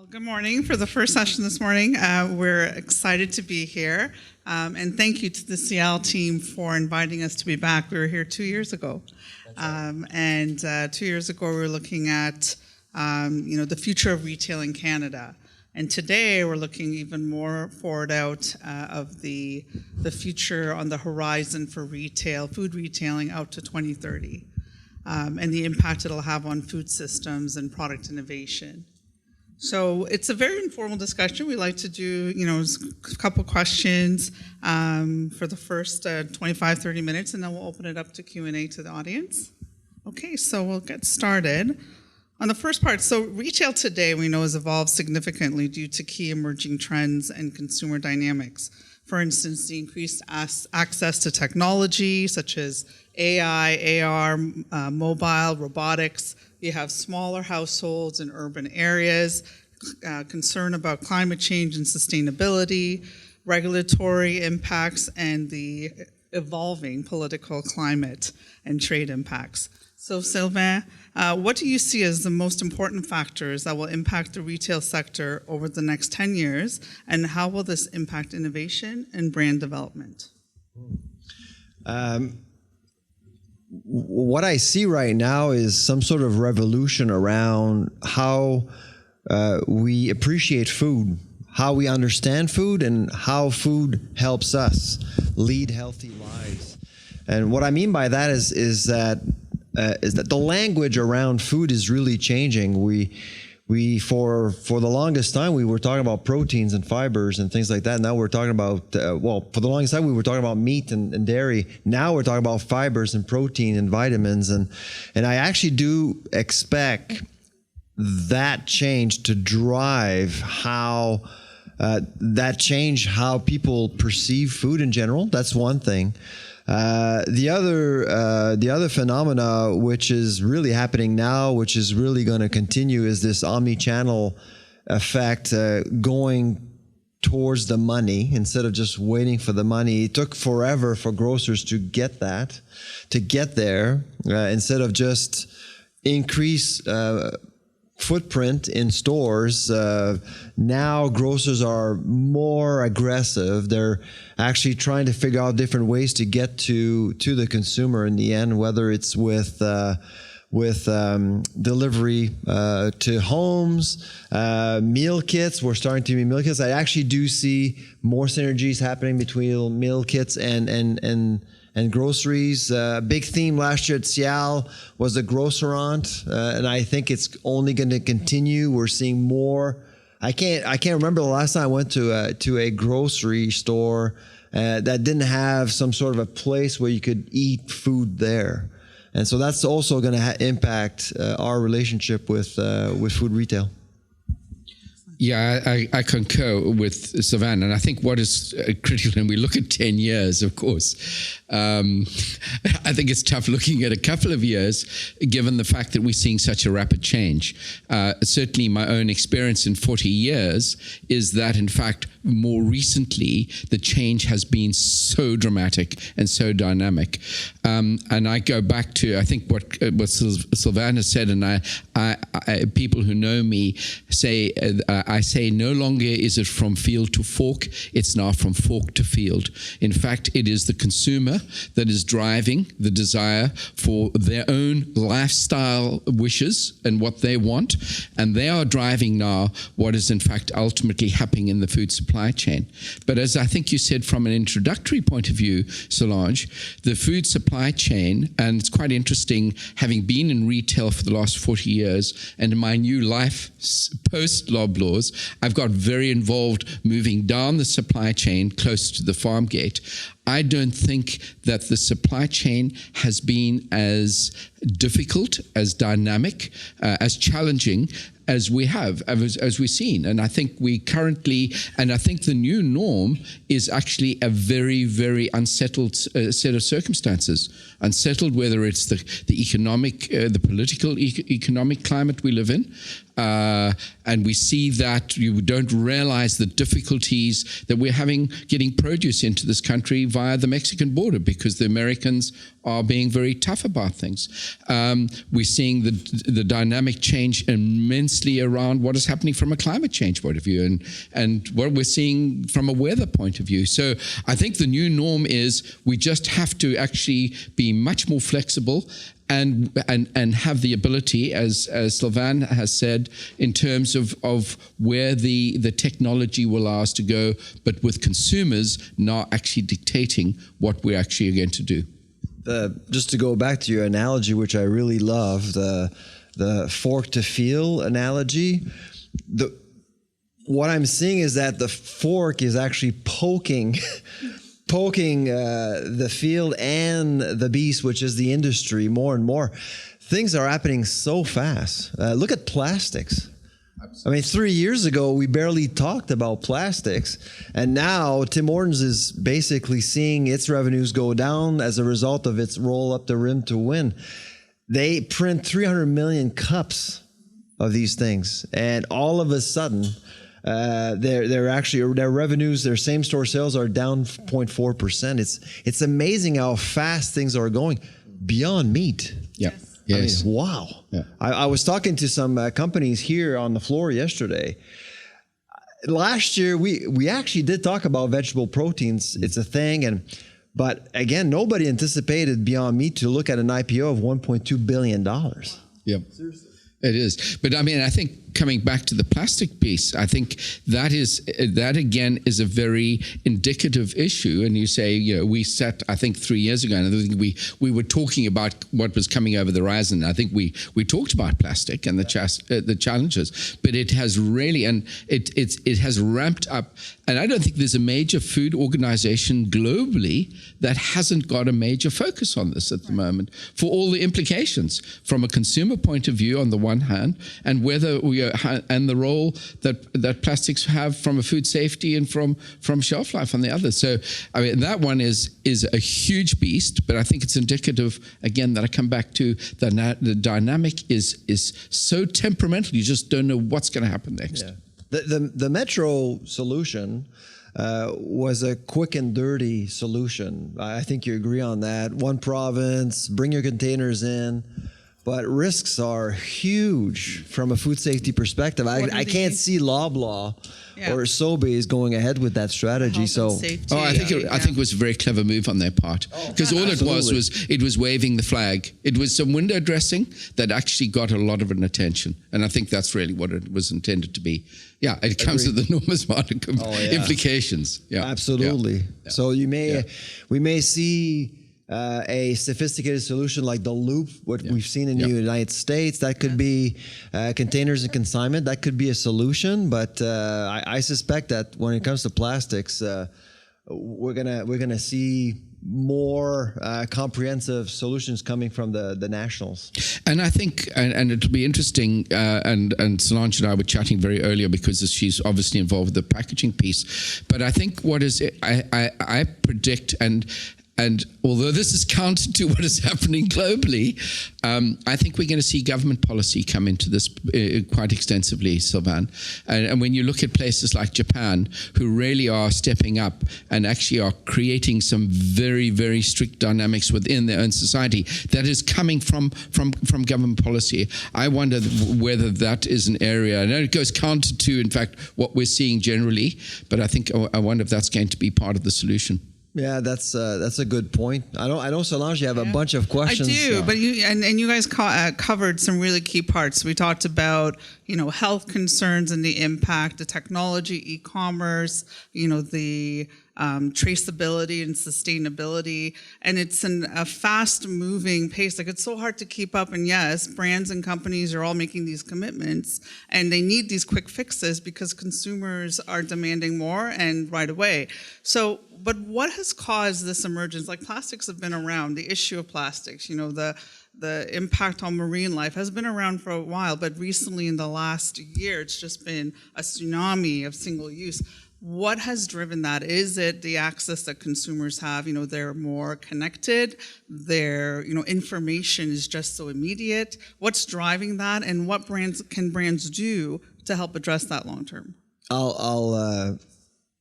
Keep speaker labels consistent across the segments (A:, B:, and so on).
A: Good morning. For the first session this morning, we're excited to be here. And thank you to the CL team for inviting us to be back. We were here 2 years ago. And 2 years ago, we were looking at the future of retail in Canada. And today, we're looking even more forward out of the future on the horizon for retail, food retailing out to 2030, and the impact it'll have on food systems and product innovation. So it's a very informal discussion. We like to do, a couple questions for the first 25, 30 minutes, and then we'll open it up to Q&A to the audience. Okay, so we'll get started. On the first part, so retail today we know has evolved significantly due to key emerging trends and consumer dynamics. For instance, the increased access to technology such as AI, AR, mobile, robotics. You have smaller households in urban areas, concern about climate change and sustainability, regulatory impacts, and the evolving political climate and trade impacts. So Sylvain, what do you see as the most important factors that will impact the retail sector over the next 10 years, and how will this impact innovation and brand development?
B: What I see right now is some sort of revolution around how we appreciate food, how we understand food, and how food helps us lead healthy lives. And what I mean by that is that the language around food is really changing. We for the longest time we were talking about proteins and fibers and things like that. Now we're talking about for the longest time we were talking about meat and dairy. Now we're talking about fibers and protein and vitamins, and I actually do expect that change to drive how people perceive food in general. That's one thing. The other phenomena which is really happening now, which is really going to continue, is this omni-channel effect going towards the money instead of just waiting for the money. It took forever for grocers to get there, instead of just increase footprint in stores. Now grocers are more aggressive. They're actually trying to figure out different ways to get to the consumer in the end, whether it's with delivery to homes, meal kits. We're starting to be meal kits. I actually do see more synergies happening between meal kits and groceries. A big theme last year at Cial was the grocerant, and I think it's only going to continue. We're seeing more. I can't remember the last time I went to a grocery store that didn't have some sort of a place where you could eat food there, and so that's also going to impact our relationship with food retail.
C: Yeah, I concur with Sylvain, and I think what is critical, and we look at 10 years, of course, I think it's tough looking at a couple of years, given the fact that we're seeing such a rapid change. Certainly my own experience in 40 years is that, in fact, more recently, the change has been so dramatic and so dynamic. And I go back to, I think, what Sylvain has said, and I people who know me say, I say no longer is it from field to fork, it's now from fork to field. In fact, it is the consumer that is driving the desire for their own lifestyle wishes and what they want, and they are driving now what is in fact ultimately happening in the food supply chain. But as I think you said from an introductory point of view, Solange, the food supply chain, and it's quite interesting, having been in retail for the last 40 years, and in my new life post-Loblaws, I've got very involved moving down the supply chain close to the farm gate. I don't think that the supply chain has been as difficult, as dynamic, as challenging as we have, as we've seen. And I think we currently, and I think the new norm is actually a very, very unsettled set of circumstances. Unsettled, whether it's the economic, the political economic climate we live in, and we see that you don't realize the difficulties that we're having getting produce into this country via the Mexican border, because the Americans are being very tough about things. We're seeing the dynamic change immensely around what is happening from a climate change point of view and what we're seeing from a weather point of view. So I think the new norm is we just have to actually be much more flexible and have the ability, as Sylvain has said, in terms of where the technology will allow us to go, but with consumers now actually dictating what we're actually going to do.
B: Just to go back to your analogy, which I really love, the fork to feel analogy, what I'm seeing is that the fork is actually poking the field and the beast, which is the industry, more and more. Things are happening so fast. Look at plastics. I mean, 3 years ago, we barely talked about plastics. And now Tim Hortons is basically seeing its revenues go down as a result of its roll up the rim to win. They print 300 million cups of these things. And all of a sudden, their revenues, their same store sales are down 0.4%. It's amazing how fast things are going. Beyond Meat.
C: Yeah.
B: Yes. I mean, wow.
C: Yeah.
B: I was talking to some companies here on the floor yesterday. Last year, we actually did talk about vegetable proteins. It's a thing. But again, nobody anticipated Beyond Meat to look at an IPO of $1.2 billion.
C: Yeah. Seriously. It is. But I mean, I think coming back to the plastic piece, I think that again is a very indicative issue. And you say, we sat, I think 3 years ago, and I think we were talking about what was coming over the horizon. I think we talked about plastic and the challenges, but it has really, and it has ramped up. And I don't think there's a major food organization globally that hasn't got a major focus on this at the moment, for all the implications from a consumer point of view on the one hand, and whether and the role that plastics have from a food safety and from shelf life on the other. So I mean, that one is a huge beast, but I think it's indicative again that I come back to the dynamic is so temperamental. You just don't know what's going to happen next.
B: Yeah. The Metro solution was a quick and dirty solution. I think you agree on that. One province, bring your containers in. But risks are huge from a food safety perspective. I can't see Loblaw or Sobeys going ahead with that strategy.
C: I think it was a very clever move on their part, because all it was waving the flag. It was some window dressing that actually got a lot of an attention, and I think that's really what it was intended to be. Yeah, it comes with enormous amount of implications. Yeah,
B: absolutely.
C: Yeah.
B: So we may see a sophisticated solution like the Loop, what we've seen in the United States. That could be containers and consignment. That could be a solution, but I suspect that when it comes to plastics, we're gonna see more comprehensive solutions coming from the nationals. And
C: I think, and it'll be interesting, and Solange and I were chatting very earlier because she's obviously involved with the packaging piece. But I think I predict, and although this is counter to what is happening globally, I think we're going to see government policy come into this quite extensively, Sylvain. And when you look at places like Japan, who really are stepping up and actually are creating some very, very strict dynamics within their own society that is coming from government policy, I wonder whether that is an area. I know it goes counter to, in fact, what we're seeing generally, but I wonder if that's going to be part of the solution.
B: Yeah, that's a good point. I know, Solange, you have a bunch of questions.
A: I do, but you guys covered some really key parts. We talked about health concerns and the impact, the technology, e-commerce, the traceability and sustainability, and it's a fast-moving pace. Like, it's so hard to keep up. And yes, brands and companies are all making these commitments, and they need these quick fixes because consumers are demanding more and right away. So, but what has caused this emergence? Like, plastics have been around. The issue of plastics, the impact on marine life has been around for a while, but recently in the last year, it's just been a tsunami of single use. What has driven that? Is it the access that consumers have? They're more connected. Their, information is just so immediate. What's driving that, and what can brands do to help address that long term?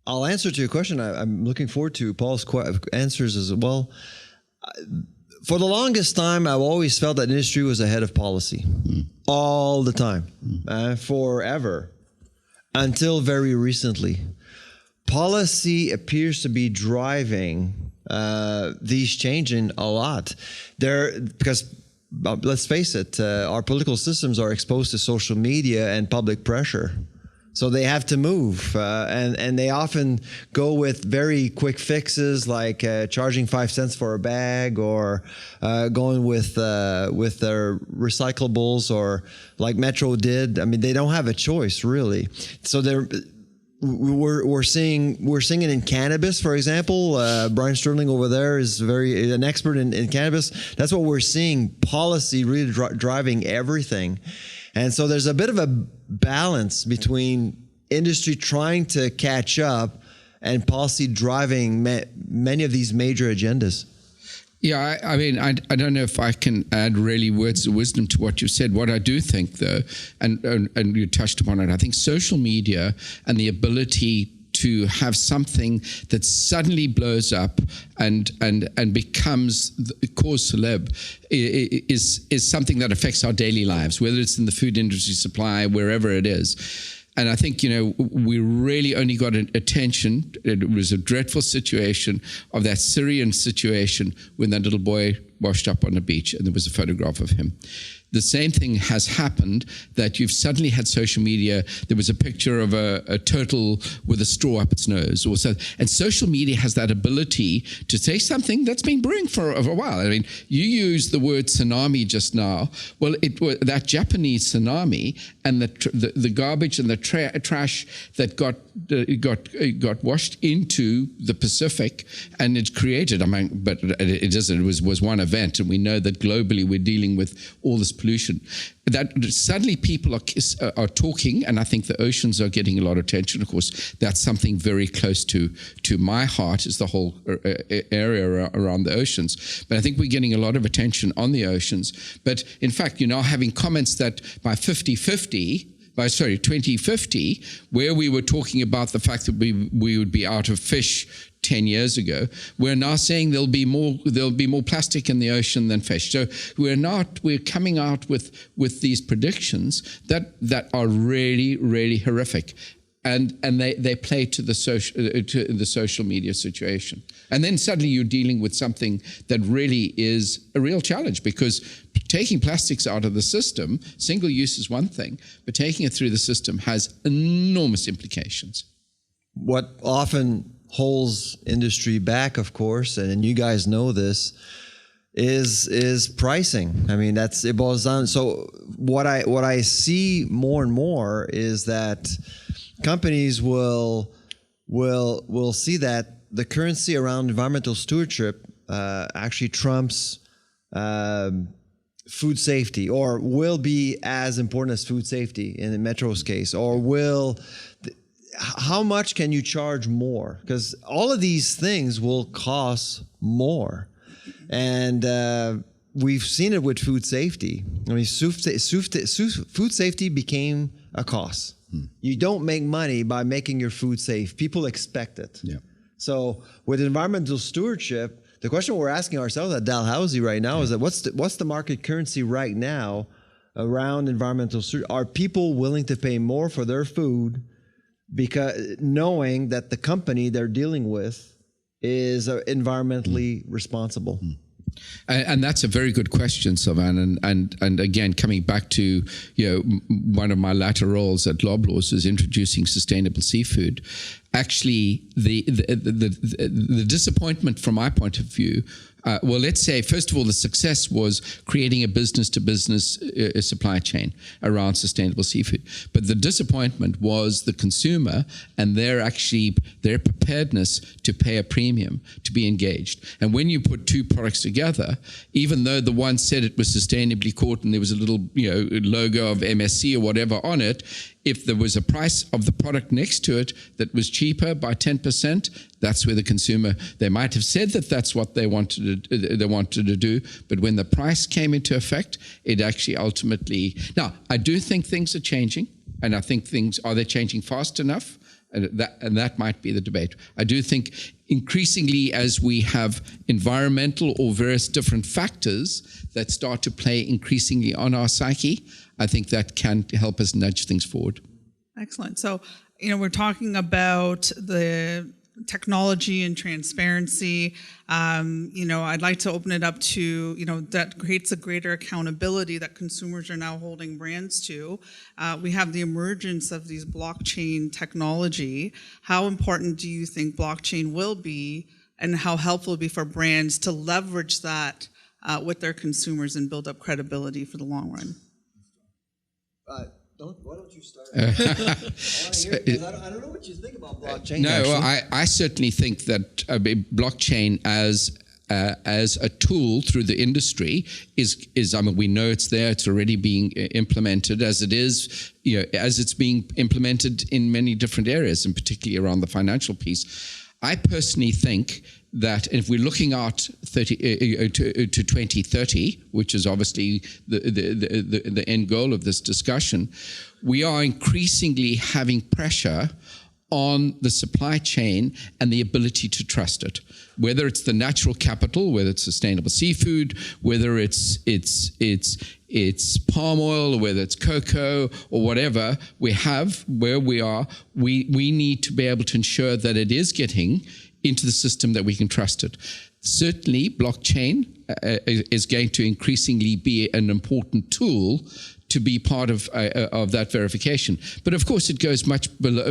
B: I'll answer to your question. I'm looking forward to Paul's answers as well. for the longest time, I've always felt that industry was ahead of policy all the time, forever, until very recently. Policy appears to be driving these changing a lot. Because let's face it, our political systems are exposed to social media and public pressure. So they have to move, and they often go with very quick fixes like charging 5 cents for a bag, or going with their recyclables, or like Metro did. I mean, they don't have a choice really. So we're seeing it in cannabis, for example. Brian Sterling over there is an expert in cannabis. That's what we're seeing. Policy really driving everything. And so there's a bit of a balance between industry trying to catch up and policy driving many of these major agendas.
C: Yeah, I mean, I don't know if I can add really words of wisdom to what you said. What I do think, though, and you touched upon it, I think social media and the ability to have something that suddenly blows up and becomes cause celeb is something that affects our daily lives, whether it's in the food industry, supply, wherever it is. And I think, we really only got attention. It was a dreadful situation of that Syrian situation when that little boy washed up on the beach and there was a photograph of him. The same thing has happened, that you've suddenly had social media. There was a picture of a turtle with a straw up its nose, or so. And social media has that ability to say something that's been brewing for a while. I mean, you used the word tsunami just now. Well, it was that Japanese tsunami, and the garbage and the trash that got washed into the Pacific, and it created. I mean, but it was one event, and we know that globally we're dealing with all this pollution. That suddenly people are talking, and I think the oceans are getting a lot of attention. Of course, that's something very close to my heart, is the whole area around the oceans. But I think we're getting a lot of attention on the oceans. But in fact, having comments that by 2050, where we were talking about the fact that we would be out of fish 10 years ago, we're now saying there'll be more plastic in the ocean than fish. So we're coming out with these predictions that are really, really horrific. And they play to the social media situation. And then suddenly you're dealing with something that really is a real challenge, because taking plastics out of the system, single use is one thing, but taking it through the system has enormous implications.
B: What often holds industry back, of course, and you guys know this, is pricing. I mean, it boils down. So what I see more and more is that companies will see that the currency around environmental stewardship actually trumps food safety, or will be as important as food safety in Metro's case, or how much can you charge more? Because all of these things will cost more. And we've seen it with food safety. I mean, food safety became a cost. You don't make money by making your food safe. People expect it. Yeah. So with environmental stewardship, the question we're asking ourselves at Dalhousie right now is that what's the market currency right now around environmental stewardship? Are people willing to pay more for their food, because knowing that the company they're dealing with is environmentally responsible?
C: And that's a very good question, Sylvain. And again, coming back to one of my latter roles at Loblaws is introducing sustainable seafood. Actually, the disappointment from my point of view. Well, let's say, first of all, the success was creating a business-to-business supply chain around sustainable seafood. But the disappointment was the consumer and their preparedness to pay a premium, to be engaged. And when you put two products together, even though the one said it was sustainably caught and there was a little logo of MSC or whatever on it, if there was a price of the product next to it that was cheaper by 10%, that's where the consumer, they might have said that that's what they wanted to do, but when the price came into effect, it actually ultimately... Now, I do think things are changing, and I think are they changing fast enough? And that might be the debate. I do think increasingly as we have environmental or various different factors that start to play increasingly on our psyche, I think that can help us nudge things forward.
A: Excellent. So, we're talking about the technology and transparency. I'd like to open it up to, that creates a greater accountability that consumers are now holding brands to. We have the emergence of these blockchain technology. How important do you think blockchain will be, and how helpful will it be for brands to leverage that with their consumers and build up credibility for the long run?
B: Why don't you start? I don't know what you think about blockchain.
C: No, well, I certainly think that blockchain as a tool through the industry is we know it's there, it's already being implemented as it is, as it's being implemented in many different areas, and particularly around the financial piece. I personally think that if we're looking out to 2030, which is obviously the end goal of this discussion, we are increasingly having pressure on the supply chain and the ability to trust it. Whether it's the natural capital, whether it's sustainable seafood, whether it's palm oil, or whether it's cocoa or whatever we have where we are, we need to be able to ensure that it is getting into the system, that we can trust it. Certainly, blockchain is going to increasingly be an important tool to be part of that verification. But of course, it goes much below.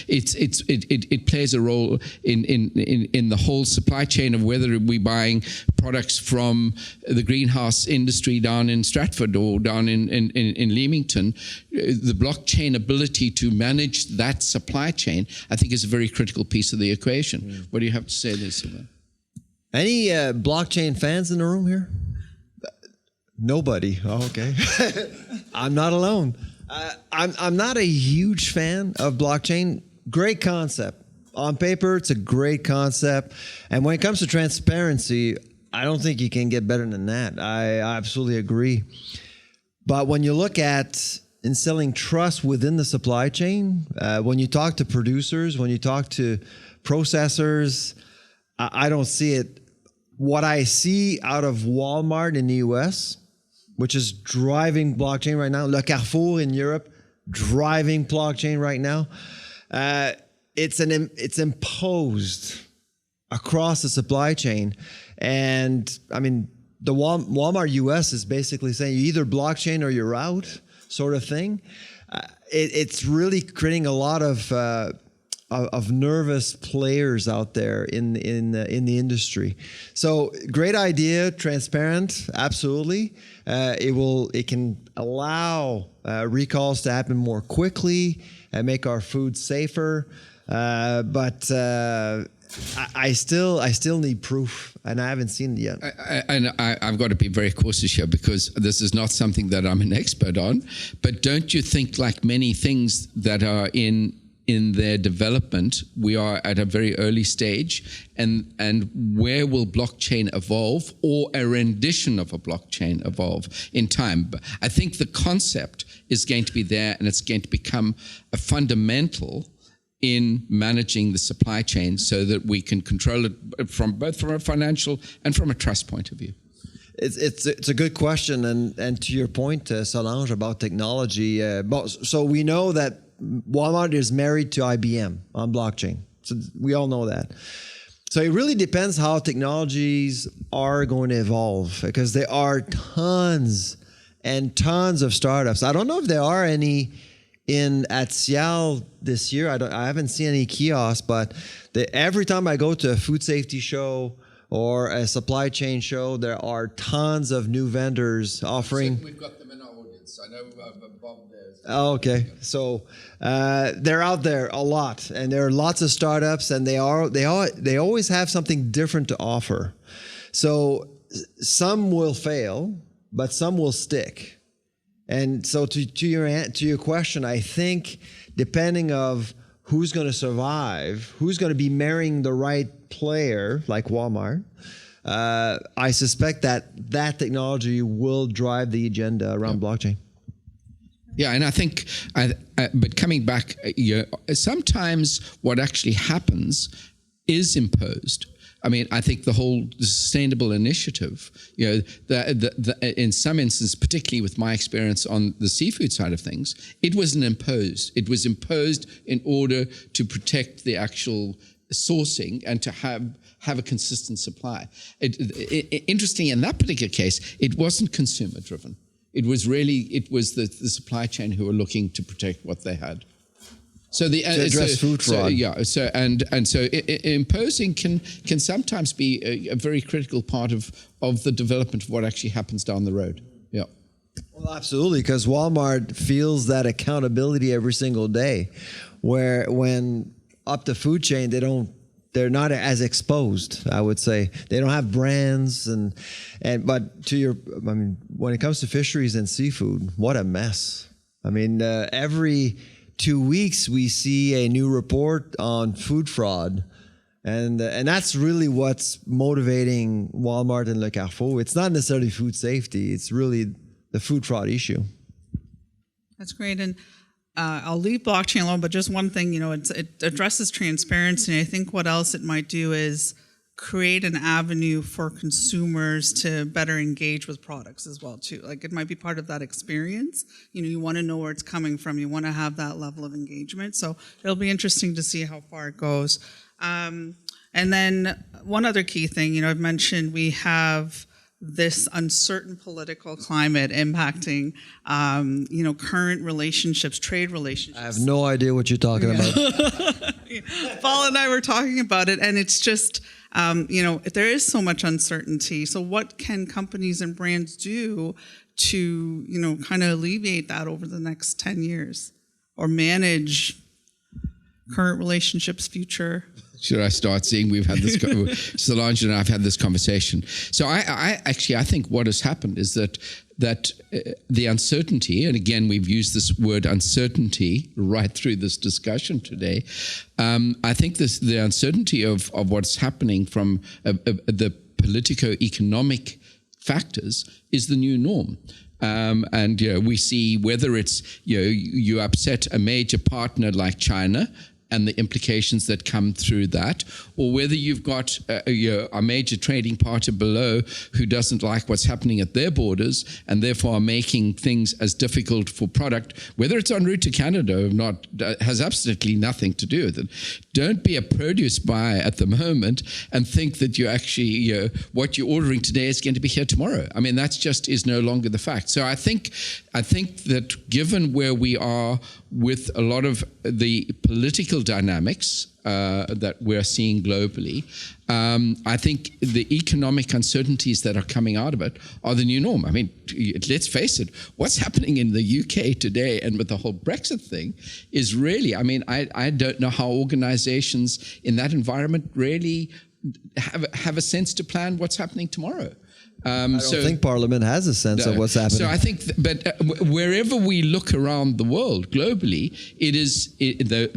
C: It plays a role in the whole supply chain of whether we're buying products from the greenhouse industry down in Stratford or down in Leamington. The blockchain ability to manage that supply chain, I think, is a very critical piece of the equation. Mm. What do you have to say there, Sylvain?
B: Any blockchain fans in the room here? Nobody. Oh, okay. I'm not alone. I'm not a huge fan of blockchain. Great concept. On paper, it's a great concept. And when it comes to transparency, I don't think you can get better than that. I absolutely agree. But when you look at instilling trust within the supply chain, when you talk to producers, when you talk to processors, I don't see it. What I see out of Walmart in the US, which is driving blockchain right now, Le Carrefour in Europe, driving blockchain right now, it's imposed across the supply chain. And I mean, the Walmart US is basically saying you either blockchain or you're out, sort of thing. It's really creating a lot of nervous players out there in the industry. So great idea, transparent, absolutely. It can allow recalls to happen more quickly and make our food safer. But I still need proof, and I haven't seen it yet.
C: I've got to be very cautious here because this is not something that I'm an expert on. But don't you think, like many things that are in their development, we are at a very early stage, and where will blockchain evolve, or a rendition of a blockchain evolve in time? But I think the concept is going to be there, and it's going to become a fundamental in managing the supply chain so that we can control it from both from a financial and from a trust point of view.
B: It's a good question, and to your point, Solange, about technology. So we know that Walmart is married to IBM on blockchain. So we all know that. So it really depends how technologies are going to evolve, because there are tons and tons of startups. I don't know if there are any at Cial this year. I haven't seen any kiosks, but every time I go to a food safety show or a supply chain show, there are tons of new vendors offering.
C: We've got them in our audience. I know Bob there.
B: Oh, okay. So they're out there a lot, and there are lots of startups, and they always have something different to offer. So some will fail, but some will stick. And so to your question, I think depending of who's going to survive, who's going to be marrying the right player like Walmart, I suspect that technology will drive the agenda around blockchain.
C: Yeah, and I think, but coming back, sometimes what actually happens is imposed. I mean, I think the whole sustainable initiative, in some instances, particularly with my experience on the seafood side of things, it wasn't imposed. It was imposed in order to protect the actual sourcing and to have a consistent supply. Interestingly, in that particular case, it wasn't consumer driven. It was the supply chain who were looking to protect what they had. So to
B: address food fraud.
C: So imposing can sometimes be a very critical part of the development of what actually happens down the road. Yeah.
B: Well, absolutely, because Walmart feels that accountability every single day, when up the food chain they're not as exposed, I would say. They don't have brands but when it comes to fisheries and seafood, what a mess. I mean, every 2 weeks we see a new report on food fraud. And that's really what's motivating Walmart and Le Carrefour. It's not necessarily food safety. It's really the food fraud issue.
A: That's great. And I'll leave blockchain alone, but just one thing, it addresses transparency. I think what else it might do is create an avenue for consumers to better engage with products as well, too. Like, it might be part of that experience. You want to know where it's coming from. You want to have that level of engagement. So it'll be interesting to see how far it goes. And then one other key thing, I've mentioned we have this uncertain political climate impacting, current relationships, trade relationships.
B: I have no idea what you're talking about.
A: Paul and I were talking about it, and it's just, there is so much uncertainty. So what can companies and brands do to, kind of alleviate that over the next 10 years or manage current relationships, future?
C: Should I start seeing? We've had this, Solange and I have had this conversation. So I think what has happened is that the uncertainty, and again, we've used this word uncertainty right through this discussion today. I think the uncertainty of what's happening from the politico-economic factors is the new norm. And we see whether it's you upset a major partner like China and the implications that come through that, or whether you've got a major trading partner below who doesn't like what's happening at their borders and therefore are making things as difficult for product, whether it's en route to Canada or not, has absolutely nothing to do with it. Don't be a produce buyer at the moment and think that you actually, what you're ordering today is going to be here tomorrow. I mean, that's just is no longer the fact. So I think that given where we are with a lot of the political dynamics that we're seeing globally, I think the economic uncertainties that are coming out of it are the new norm. I mean, let's face it, what's happening in the UK today and with the whole Brexit thing is really, I don't know how organizations in that environment really have a sense to plan what's happening tomorrow.
B: I don't think Parliament has a sense of what's happening.
C: So I think, wherever we look around the world globally,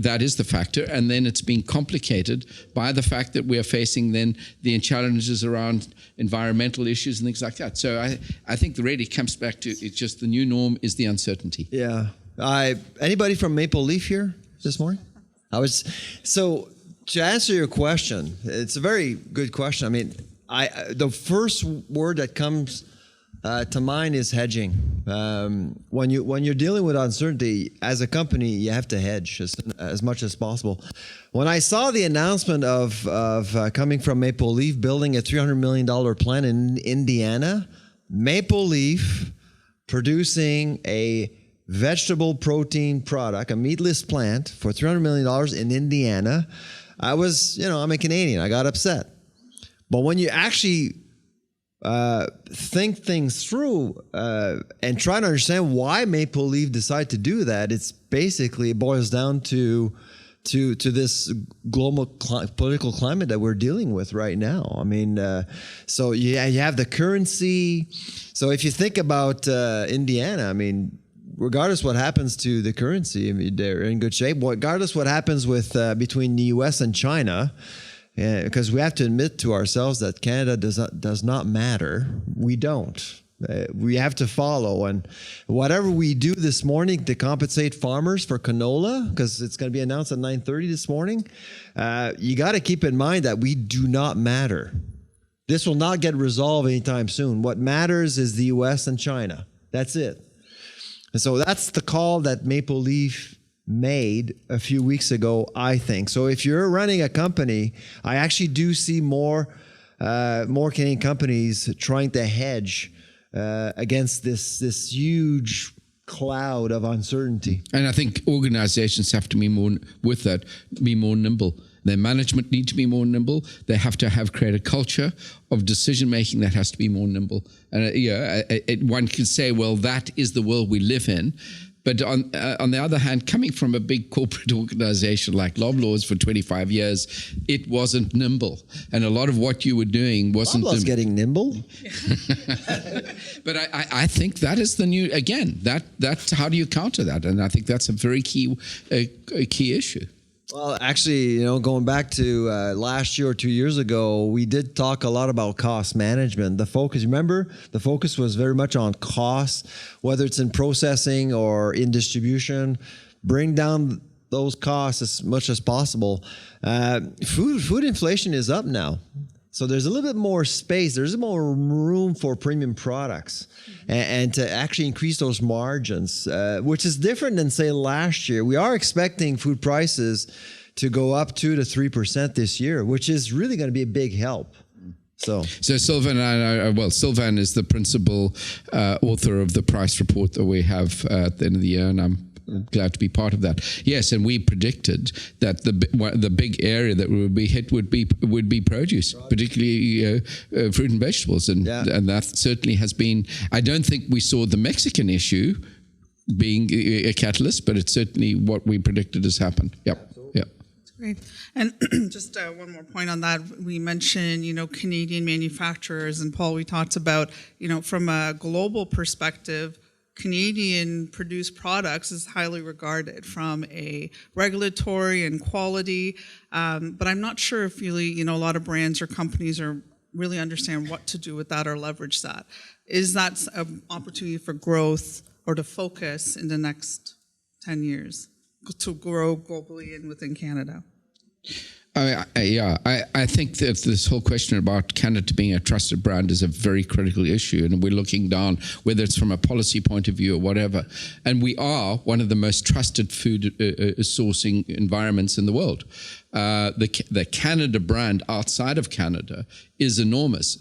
C: that is the factor, and then it's being complicated by the fact that we are facing then the challenges around environmental issues and things like that. So I think it really comes back to it's just the new norm is the uncertainty.
B: Yeah. Anybody from Maple Leaf here this morning? So to answer your question, it's a very good question. I mean, the first word that comes to mind is hedging. When you're dealing with uncertainty as a company, you have to hedge as much as possible. When I saw the announcement of coming from Maple Leaf building a $300 million plant in Indiana, Maple Leaf producing a vegetable protein product, a meatless plant for $300 million in Indiana, I'm a Canadian. I got upset. But when you actually think things through and try to understand why Maple Leaf decided to do that, it boils down to this global political climate that we're dealing with right now. I mean, so you have the currency. So if you think about Indiana, I mean, regardless what happens to the currency, I mean, they're in good shape. Regardless what happens with between the U.S. and China. Because we have to admit to ourselves that Canada does not matter. We don't. We have to follow. And whatever we do this morning to compensate farmers for canola, because it's going to be announced at 9:30 this morning, you got to keep in mind that we do not matter. This will not get resolved anytime soon. What matters is the U.S. and China. That's it. And so that's the call that Maple Leaf made a few weeks ago, I think. So if you're running a company, I actually do see more Canadian companies trying to hedge against this huge cloud of uncertainty.
C: And I think organizations have to be more nimble. Their management need to be more nimble. They have to create a culture of decision making that has to be more nimble. And one can say, well, that is the world we live in. But on the other hand, coming from a big corporate organization like Loblaws for 25 years, it wasn't nimble. And a lot of what you were doing wasn't...
B: Loblaws getting nimble?
C: But I think that is the new... Again, that's how do you counter that? And I think that's a very key issue.
B: Well, actually, going back to last year or 2 years ago, we did talk a lot about cost management. The focus was very much on costs, whether it's in processing or in distribution. Bring down those costs as much as possible. Food inflation is up now. So there's a little bit more space. There's more room for premium products and to actually increase those margins, which is different than, say, last year. We are expecting food prices to go up 2 to 3% this year, which is really going to be a big help. So Sylvain,
C: Sylvain is the principal author of the price report that we have at the end of the year, and I'm glad to be part of that. Yes, and we predicted that the big area that would be hit would be produce, particularly fruit and vegetables, and that certainly has been. I don't think we saw the Mexican issue being a catalyst, but it's certainly what we predicted has happened. Yep.
A: Great. And just one more point on that. We mentioned, Canadian manufacturers, and Paul, we talked about, from a global perspective, Canadian produced products is highly regarded from a regulatory and quality, but I'm not sure if really, a lot of brands or companies are really understand what to do with that or leverage that. Is that an opportunity for growth or to focus in the next 10 years to grow globally and within Canada?
C: I think that this whole question about Canada being a trusted brand is a very critical issue, and we're looking down, whether it's from a policy point of view or whatever. And we are one of the most trusted food sourcing environments in the world. The Canada brand outside of Canada is enormous.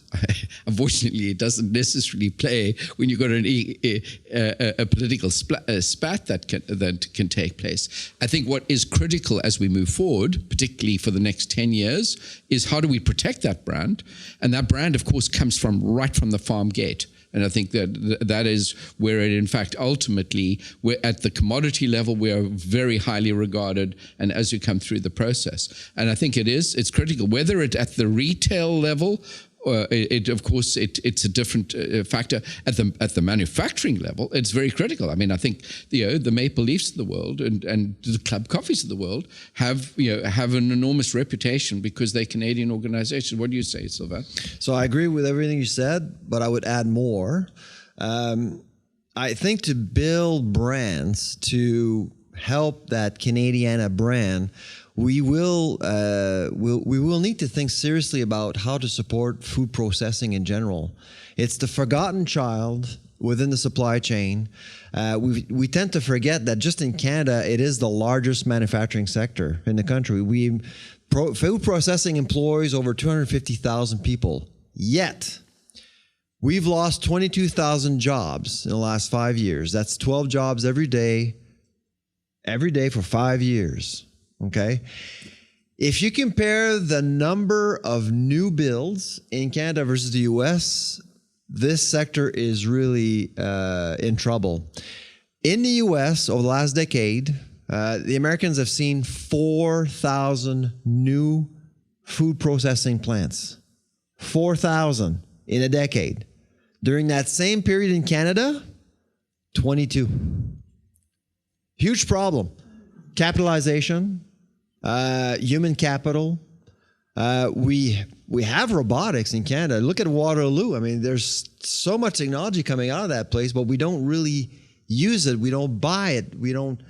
C: Unfortunately, it doesn't necessarily play when you've got a political spat that can take place. I think what is critical as we move forward, particularly for the next 10 years, is how do we protect that brand? And that brand, of course, comes right from the farm gate. And I think that is where it, in fact, ultimately, we're at the commodity level, we are very highly regarded, and as you come through the process. And I think it's critical, whether it's at the retail level, of course, it's a different factor. At the manufacturing level, it's very critical. I mean, I think the Maple Leafs of the world and the Club Coffees of the world have an enormous reputation because they're Canadian organizations. What do you say, Sylvain?
B: So I agree with everything you said, but I would add more. I think to build brands, to help that Canadiana brand, we will need to think seriously about how to support food processing in general. It's the forgotten child within the supply chain. We tend to forget that just in Canada, it is the largest manufacturing sector in the country. Food processing employs over 250,000 people. Yet, we've lost 22,000 jobs in the last 5 years. That's 12 jobs every day for 5 years. Okay. If you compare the number of new builds in Canada versus the US, this sector is really in trouble. In the US, over the last decade, the Americans have seen 4,000 new food processing plants. 4,000 in a decade. During that same period in Canada, 22. Huge problem. Capitalization. Human capital, We have robotics in Canada. Look at Waterloo. I mean, there's so much technology coming out of that place, but we don't really use it. We don't buy it. We don't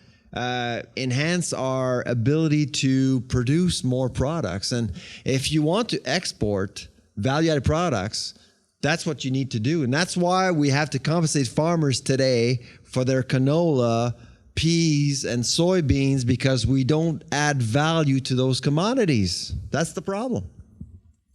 B: enhance our ability to produce more products. And if you want to export value-added products, that's what you need to do. And that's why we have to compensate farmers today for their canola, peas, and soybeans, because we don't add value to those commodities. That's the problem.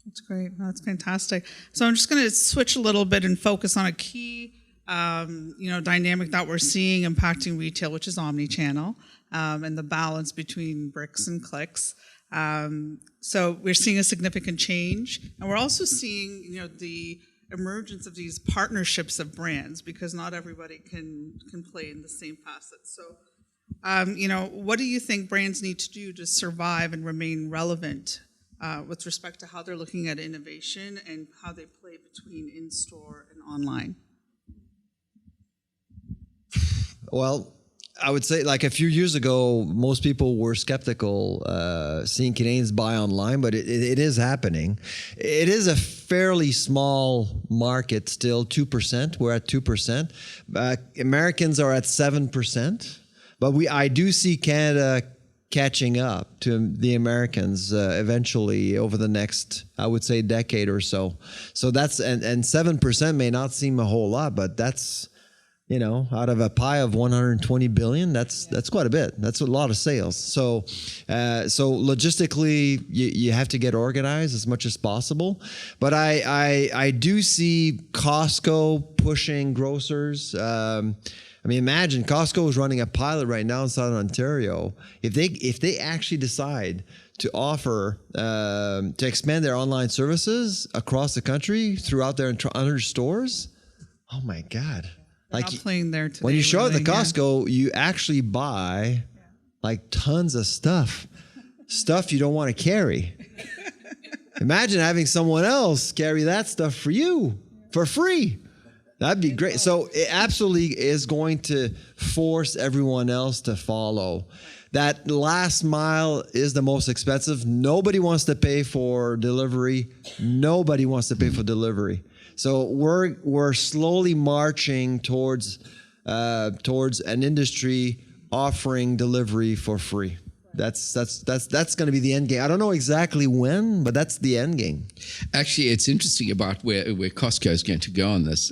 A: That's great. That's fantastic. So I'm just going to switch a little bit and focus on a key dynamic that we're seeing impacting retail, which is omni-channel, and the balance between bricks and clicks. So we're seeing a significant change, and we're also seeing, the emergence of these partnerships of brands, because not everybody can play in the same facets. So, what do you think brands need to do to survive and remain relevant with respect to how they're looking at innovation and how they play between in-store and online?
B: Well, I would say, like, a few years ago, most people were skeptical seeing Canadians buy online, but it is happening. It is a fairly small market still, 2%. We're at 2%. Americans are at 7%. But I do see Canada catching up to the Americans eventually over the next, I would say, decade or so. So that's, and 7% may not seem a whole lot, but that's, out of a pie of 120 billion, that's quite a bit. That's a lot of sales. So logistically, you have to get organized as much as possible. But I do see Costco pushing grocers. Imagine Costco is running a pilot right now in Southern Ontario. If they actually decide to offer to expand their online services across the country throughout their 100 stores, oh my God.
A: Like, not playing there today,
B: when you show up at Costco, you actually buy like tons of stuff you don't want to carry. Imagine having someone else carry that stuff for you for free. That'd be great. So it absolutely is going to force everyone else to follow. That last mile is the most expensive. Nobody wants to pay for delivery. Nobody wants to pay for delivery. So we're slowly marching towards an industry offering delivery for free. That's going to be the end game. I don't know exactly when, but that's the end game.
C: Actually, it's interesting about where Costco is going to go on this.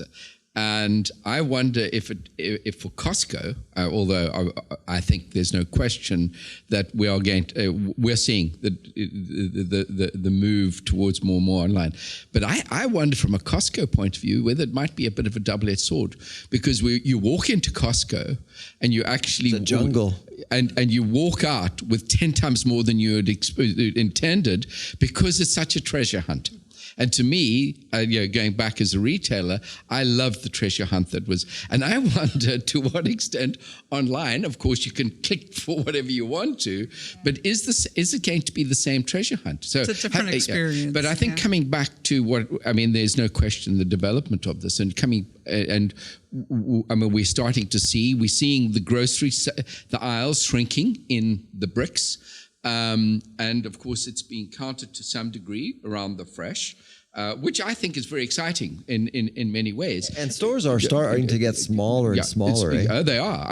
C: And I wonder if for Costco, although I think there's no question that we're seeing the move towards more and more online. But I wonder from a Costco point of view whether it might be a bit of a double-edged sword, because you walk into Costco and you actually
B: it's a jungle.
C: And you walk out with 10 times more than you had intended, because it's such a treasure hunt. And to me, going back as a retailer, I loved the treasure hunt that was. And I wonder to what extent online, of course, you can click for whatever you want to, but is it going to be the same treasure hunt? So
A: it's a different experience.
C: But I think coming back to there's no question the development of this we're starting to see, we're seeing the aisles shrinking in the bricks. And of course, it's being counted to some degree around the fresh, which I think is very exciting in many ways.
B: And stores are starting to get smaller and smaller.
C: They are.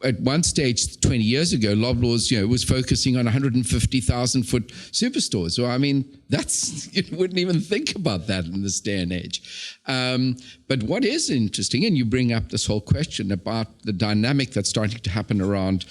C: At one stage 20 years ago, Loblaws, was focusing on 150,000 foot superstores. So you wouldn't even think about that in this day and age. But what is interesting, and you bring up this whole question about the dynamic that's starting to happen around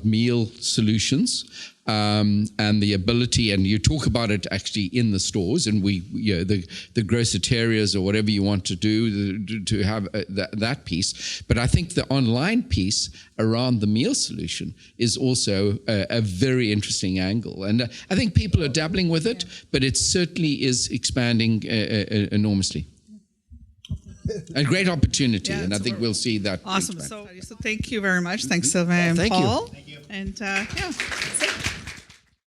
C: meal solutions, and the ability, and you talk about it actually in the stores, and the groceterias or whatever you want to do to have that piece. But I think the online piece around the meal solution is also a very interesting angle. And I think people are dabbling with it, but it certainly is expanding enormously. A great opportunity, and I think we'll see that.
A: Awesome. So thank you very much. Thanks, Sylvain and Paul.
B: Thank you.
A: And that's it.